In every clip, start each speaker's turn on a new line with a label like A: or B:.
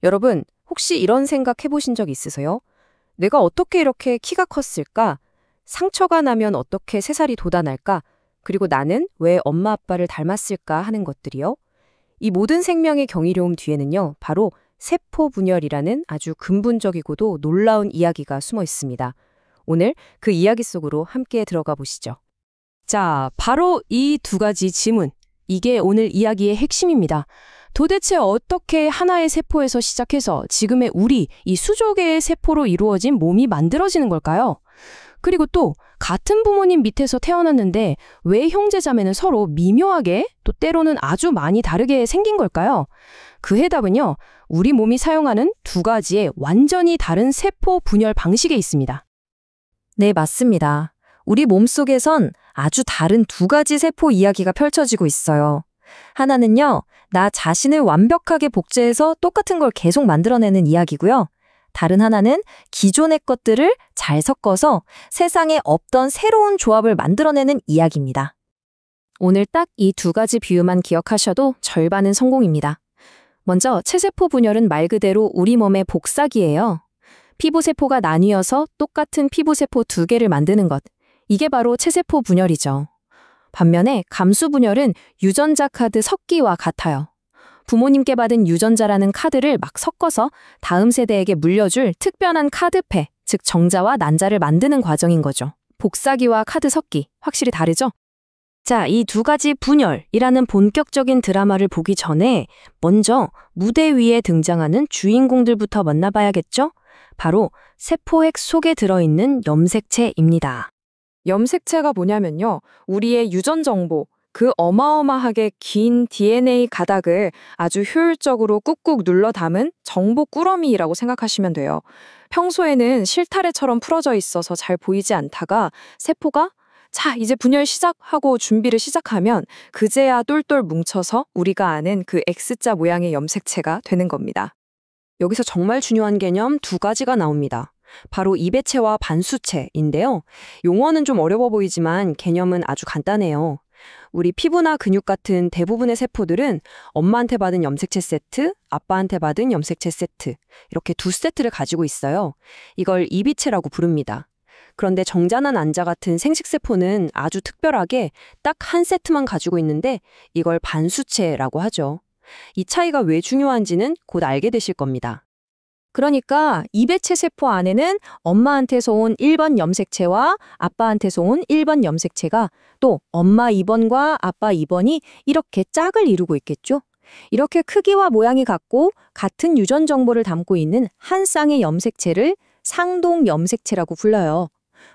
A: 여러분, 혹시 이런 생각 해보신 적 있으세요? 내가 어떻게 이렇게 키가 컸을까? 상처가 나면 어떻게 새살이 돋아날까? 그리고 나는 왜 엄마 아빠를 닮았을까 하는 것들이요. 이 모든 생명의 경이로움 뒤에는요, 바로 세포 분열이라는 아주 근본적이고도 놀라운 이야기가 숨어 있습니다. 오늘 그 이야기 속으로 함께 들어가 보시죠. 자, 바로 이 두 가지 지문. 이게 오늘 이야기의 핵심입니다. 도대체 어떻게 하나의 세포에서 시작해서 지금의 우리, 이 수조 개의 세포로 이루어진 몸이 만들어지는 걸까요? 그리고 또 같은 부모님 밑에서 태어났는데 왜 형제자매는 서로 미묘하게 또 때로는 아주 많이 다르게 생긴 걸까요? 그 해답은요, 우리 몸이 사용하는 두 가지의 완전히 다른 세포 분열 방식에 있습니다. 네, 맞습니다. 우리 몸속에선 아주 다른 두 가지 세포 이야기가 펼쳐지고 있어요. 하나는요, 나 자신을 완벽하게 복제해서 똑같은 걸 계속 만들어내는 이야기고요. 다른 하나는 기존의 것들을 잘 섞어서 세상에 없던 새로운 조합을 만들어내는 이야기입니다. 오늘 딱 이 두 가지 비유만 기억하셔도 절반은 성공입니다. 먼저 체세포 분열은 말 그대로 우리 몸의 복사기예요. 피부세포가 나뉘어서 똑같은 피부세포 두 개를 만드는 것. 이게 바로 체세포 분열이죠. 반면에 감수 분열은 유전자 카드 섞기와 같아요. 부모님께 받은 유전자라는 카드를 막 섞어서 다음 세대에게 물려줄 특별한 카드패, 즉 정자와 난자를 만드는 과정인 거죠. 복사기와 카드 섞기, 확실히 다르죠? 자, 이 두 가지 분열이라는 본격적인 드라마를 보기 전에 먼저 무대 위에 등장하는 주인공들부터 만나봐야겠죠? 바로 세포핵 속에 들어있는 염색체입니다. 염색체가 뭐냐면요, 우리의 유전 정보, 그 어마어마하게 긴 DNA 가닥을 아주 효율적으로 꾹꾹 눌러 담은 정보 꾸러미라고 생각하시면 돼요. 평소에는 실타래처럼 풀어져 있어서 잘 보이지 않다가 세포가 자, 이제 분열 시작하고 준비를 시작하면 그제야 똘똘 뭉쳐서 우리가 아는 그 X자 모양의 염색체가 되는 겁니다. 여기서 정말 중요한 개념 두 가지가 나옵니다. 바로 입의체와 반수체인데요. 용어는 좀 어려워 보이지만 개념은 아주 간단해요. 우리 피부나 근육 같은 대부분의 세포들은 엄마한테 받은 염색체 세트, 아빠한테 받은 염색체 세트, 이렇게 두 세트를 가지고 있어요. 이걸 입의체라고 부릅니다. 그런데 정자나 난자 같은 생식세포는 아주 특별하게 딱 한 세트만 가지고 있는데 이걸 반수체라고 하죠. 이 차이가 왜 중요한지는 곧 알게 되실 겁니다. 그러니까 입의체 세포 안에는 엄마한테서 온 1번 염색체와 아빠한테서 온 1번 염색체가 또 엄마 2번과 아빠 2번이 이렇게 짝을 이루고 있겠죠. 이렇게 크기와 모양이 같고 같은 유전 정보를 담고 있는 한 쌍의 염색체를 상동 염색체라고 불러요.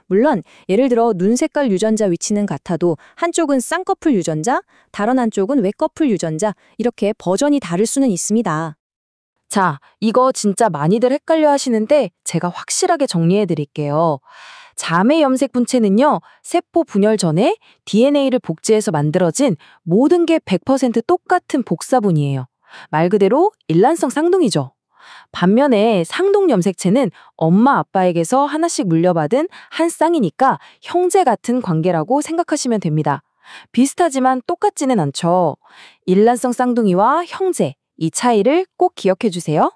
A: 물론 예를 들어 눈 색깔 유전자 위치는 같아도 한쪽은 쌍꺼풀 유전자, 다른 한쪽은 외꺼풀 유전자, 이렇게 버전이 다를 수는 있습니다. 자, 이거 진짜 많이들 헷갈려 하시는데 제가 확실하게 정리해 드릴게요. 자매 염색 분체는요, 세포 분열 전에 DNA를 복제해서 만들어진 모든 게 100% 똑같은 복사분이에요. 말 그대로 일란성 쌍둥이죠. 반면에 상동 염색체는 엄마 아빠에게서 하나씩 물려받은 한 쌍이니까 형제 같은 관계라고 생각하시면 됩니다. 비슷하지만 똑같지는 않죠. 일란성 쌍둥이와 형제, 이 차이를 꼭 기억해 주세요.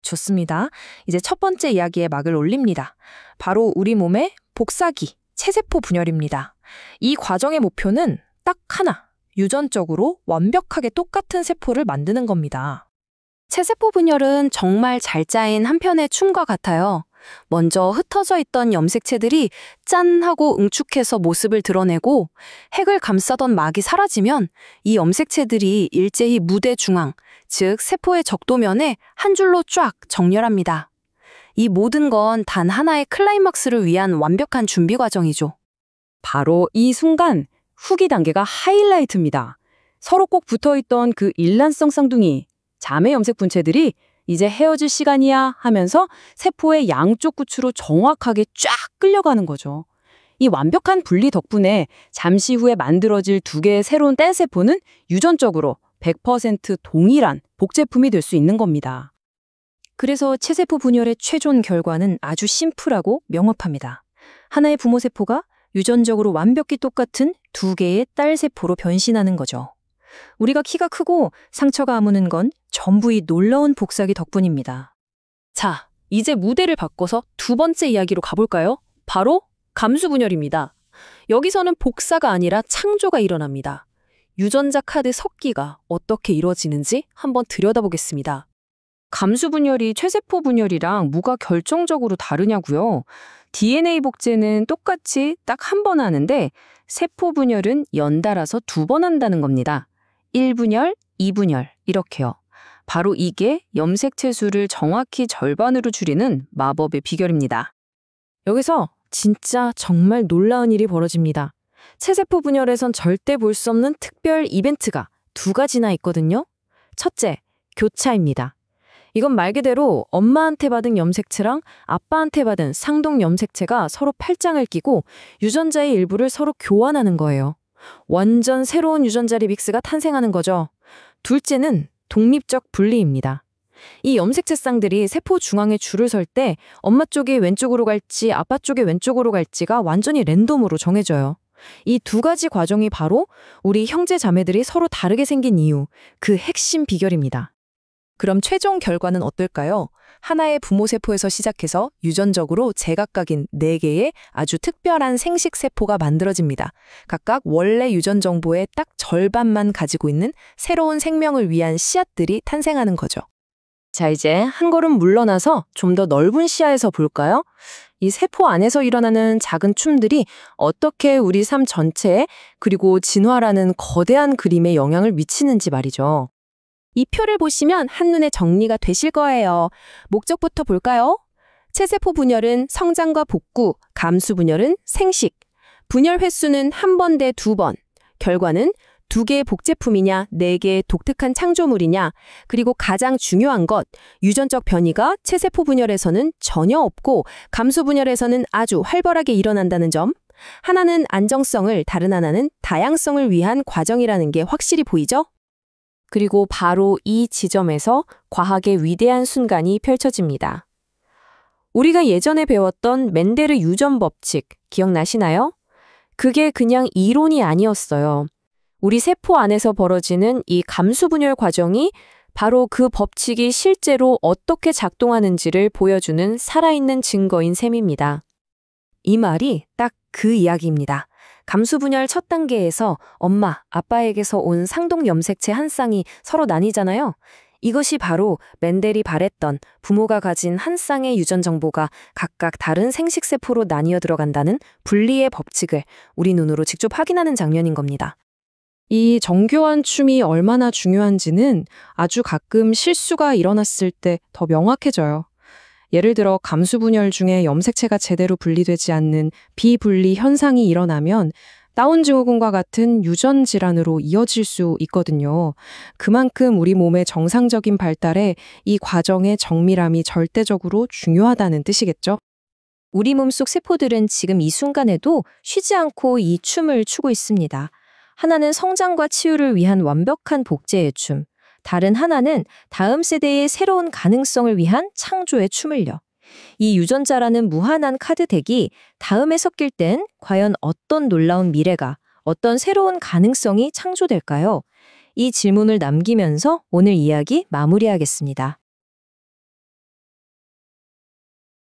A: 좋습니다. 이제 첫 번째 이야기에 막을 올립니다. 바로 우리 몸의 복사기, 체세포 분열입니다. 이 과정의 목표는 딱 하나, 유전적으로 완벽하게 똑같은 세포를 만드는 겁니다. 체세포 분열은 정말 잘 짜인 한 편의 춤과 같아요. 먼저 흩어져 있던 염색체들이 짠 하고 응축해서 모습을 드러내고 핵을 감싸던 막이 사라지면 이 염색체들이 일제히 무대 중앙, 즉 세포의 적도면에 한 줄로 쫙 정렬합니다. 이 모든 건 단 하나의 클라이막스를 위한 완벽한 준비 과정이죠. 바로 이 순간 후기 단계가 하이라이트입니다. 서로 꼭 붙어있던 그 일란성 쌍둥이, 자매 염색 분체들이 이제 헤어질 시간이야 하면서 세포의 양쪽 끝으로 정확하게 쫙 끌려가는 거죠. 이 완벽한 분리 덕분에 잠시 후에 만들어질 두 개의 새로운 딸세포는 유전적으로 100% 동일한 복제품이 될 수 있는 겁니다. 그래서 체세포 분열의 최종 결과는 아주 심플하고 명확합니다. 하나의 부모세포가 유전적으로 완벽히 똑같은 두 개의 딸세포로 변신하는 거죠. 우리가 키가 크고 상처가 아무는 건
B: 전부 이 놀라운 복사기 덕분입니다.
C: 자, 이제 무대를 바꿔서 두 번째 이야기로 가볼까요? 바로 감수분열입니다. 여기서는 복사가 아니라 창조가 일어납니다. 유전자 카드 섞기가 어떻게 이루어지는지 한번 들여다보겠습니다. 감수분열이 최세포 분열이랑 뭐가 결정적으로 다르냐고요? DNA 복제는 똑같이 딱 한 번 하는데 세포 분열은 연달아서 두 번 한다는 겁니다. 1분열, 2분열 이렇게요. 바로 이게 염색체 수를 정확히 절반으로 줄이는 마법의 비결입니다. 여기서 진짜 정말 놀라운 일이 벌어집니다. 체세포 분열에선 절대 볼 수 없는 특별 이벤트가 두 가지나 있거든요. 첫째, 교차입니다. 이건 말 그대로 엄마한테 받은 염색체랑 아빠한테 받은 상동 염색체가 서로 팔짱을 끼고 유전자의 일부를 서로 교환하는 거예요. 완전 새로운 유전자 리믹스가 탄생하는 거죠. 둘째는 독립적 분리입니다. 이 염색체 쌍들이 세포 중앙에 줄을 설 때 엄마 쪽이 왼쪽으로 갈지 아빠 쪽이 왼쪽으로 갈지가 완전히 랜덤으로 정해져요. 이 두 가지 과정이 바로 우리 형제 자매들이 서로 다르게 생긴 이유, 그 핵심 비결입니다. 그럼 최종 결과는 어떨까요? 하나의 부모세포에서 시작해서 유전적으로 제각각인 4개의 아주 특별한 생식세포가 만들어집니다. 각각 원래 유전 정보의 딱 절반만 가지고 있는 새로운 생명을 위한 씨앗들이 탄생하는 거죠. 자, 이제 한 걸음 물러나서 좀 더 넓은 시야에서 볼까요? 이 세포 안에서 일어나는 작은 춤들이 어떻게 우리 삶 전체에 그리고 진화라는 거대한 그림에 영향을 미치는지 말이죠. 이 표를 보시면 한눈에 정리가 되실 거예요. 목적부터 볼까요? 체세포 분열은 성장과 복구, 감수 분열은 생식. 분열 횟수는 한 번 대 2번. 결과는 2개의 복제품이냐, 4개의 독특한 창조물이냐, 그리고 가장 중요한 것, 유전적 변이가 체세포 분열에서는 전혀 없고 감수 분열에서는 아주 활발하게 일어난다는 점. 하나는 안정성을, 다른 하나는 다양성을 위한 과정이라는 게 확실히 보이죠? 그리고 바로 이 지점에서 과학의 위대한 순간이 펼쳐집니다. 우리가 예전에 배웠던 멘델의 유전 법칙 기억나시나요? 그게 그냥 이론이 아니었어요. 우리 세포 안에서 벌어지는 이 감수분열 과정이 바로 그 법칙이 실제로 어떻게 작동하는지를 보여주는 살아있는 증거인 셈입니다. 이 말이 딱 그 이야기입니다. 감수분열 첫 단계에서 엄마, 아빠에게서 온 상동 염색체 한 쌍이 서로 나뉘잖아요. 이것이 바로 멘델이 바랬던 부모가 가진 한 쌍의 유전 정보가 각각 다른 생식세포로 나뉘어 들어간다는 분리의 법칙을 우리 눈으로 직접 확인하는 장면인 겁니다. 이 정교한 춤이 얼마나 중요한지는 아주 가끔 실수가 일어났을 때 더 명확해져요. 예를 들어 감수분열 중에 염색체가 제대로 분리되지 않는 비분리 현상이 일어나면 다운 증후군과 같은 유전 질환으로 이어질 수 있거든요. 그만큼 우리 몸의 정상적인 발달에 이 과정의 정밀함이 절대적으로 중요하다는 뜻이겠죠. 우리 몸속 세포들은 지금 이 순간에도 쉬지 않고 이 춤을 추고 있습니다. 하나는 성장과 치유를 위한 완벽한 복제의 춤, 다른 하나는 다음 세대의 새로운 가능성을 위한 창조의 춤을요. 이 유전자라는 무한한 카드덱이 다음에 섞일 땐 과연 어떤 놀라운 미래가, 어떤 새로운 가능성이 창조될까요? 이 질문을 남기면서 오늘 이야기 마무리하겠습니다.